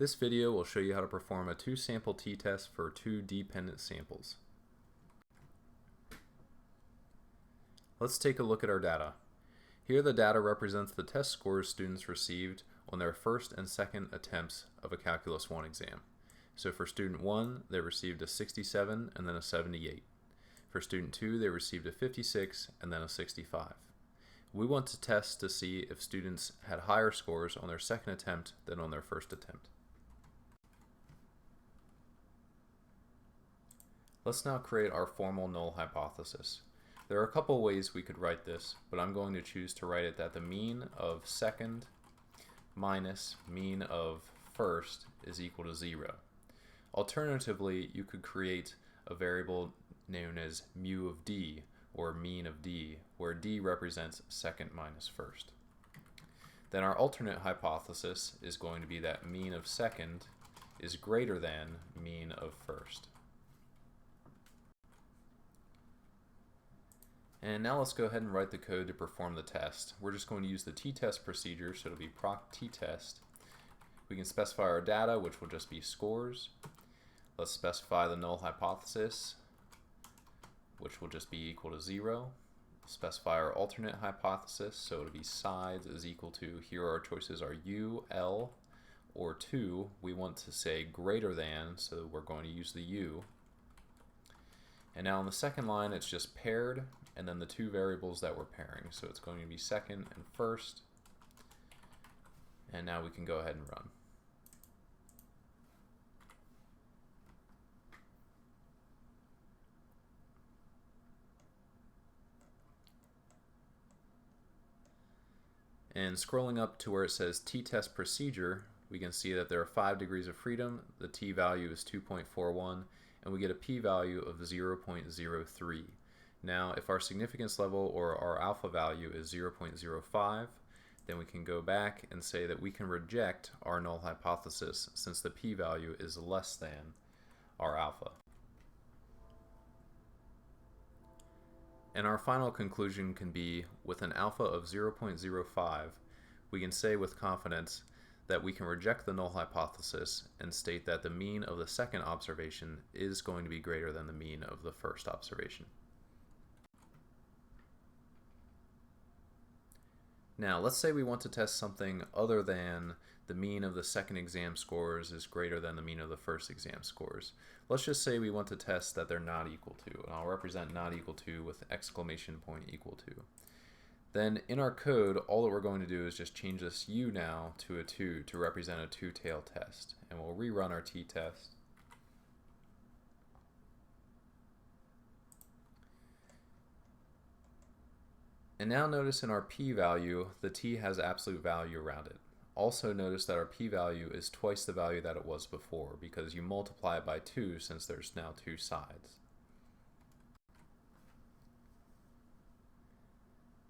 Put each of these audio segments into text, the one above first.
This video will show you how to perform a two-sample t-test for two dependent samples. Let's take a look at our data. Here the data represents the test scores students received on their first and second attempts of a Calculus 1 exam. So for student 1, they received a 67 and then a 78. For student 2, they received a 56 and then a 65. We want to test to see if students had higher scores on their second attempt than on their first attempt. Let's now create our formal null hypothesis. There are a couple ways we could write this, but I'm going to choose to write it that the mean of second minus mean of first is equal to 0. Alternatively, you could create a variable known as mu of d, or mean of d, where d represents second minus first. Then our alternate hypothesis is going to be that mean of second is greater than mean of first. And now let's go ahead and write the code to perform the test. We're just going to use the t-test procedure, so it'll be proc t-test. We can specify our data, which will just be scores. Let's specify the null hypothesis, which will just be equal to 0. Specify our alternate hypothesis, so it'll be sides is equal to, here our choices are u, l, or 2. We want to say greater than, so we're going to use the u. And now on the second line, it's just paired, and then the two variables that we're pairing. So it's going to be second and first. And now we can go ahead and run. And scrolling up to where it says t-test procedure, we can see that there are 5 degrees of freedom. The t-value is 2.41, and we get a p-value of 0.03. Now, if our significance level or our alpha value is 0.05, then we can go back and say that we can reject our null hypothesis since the p-value is less than our alpha. And our final conclusion can be, with an alpha of 0.05, we can say with confidence that we can reject the null hypothesis and state that the mean of the second observation is going to be greater than the mean of the first observation. Now, let's say we want to test something other than the mean of the second exam scores is greater than the mean of the first exam scores. Let's just say we want to test that they're not equal to, and I'll represent not equal to with exclamation point equal to. Then in our code, all that we're going to do is just change this u now to a 2 to represent a two-tailed test. And we'll rerun our t-test. And now notice in our p-value, the t has absolute value around it. Also notice that our p-value is twice the value that it was before because you multiply it by 2 since there's now two sides.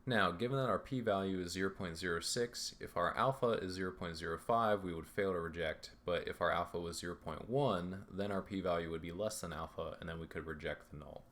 Now, given that our p-value is 0.06, if our alpha is 0.05, we would fail to reject, but if our alpha was 0.1, then our p-value would be less than alpha, and then we could reject the null.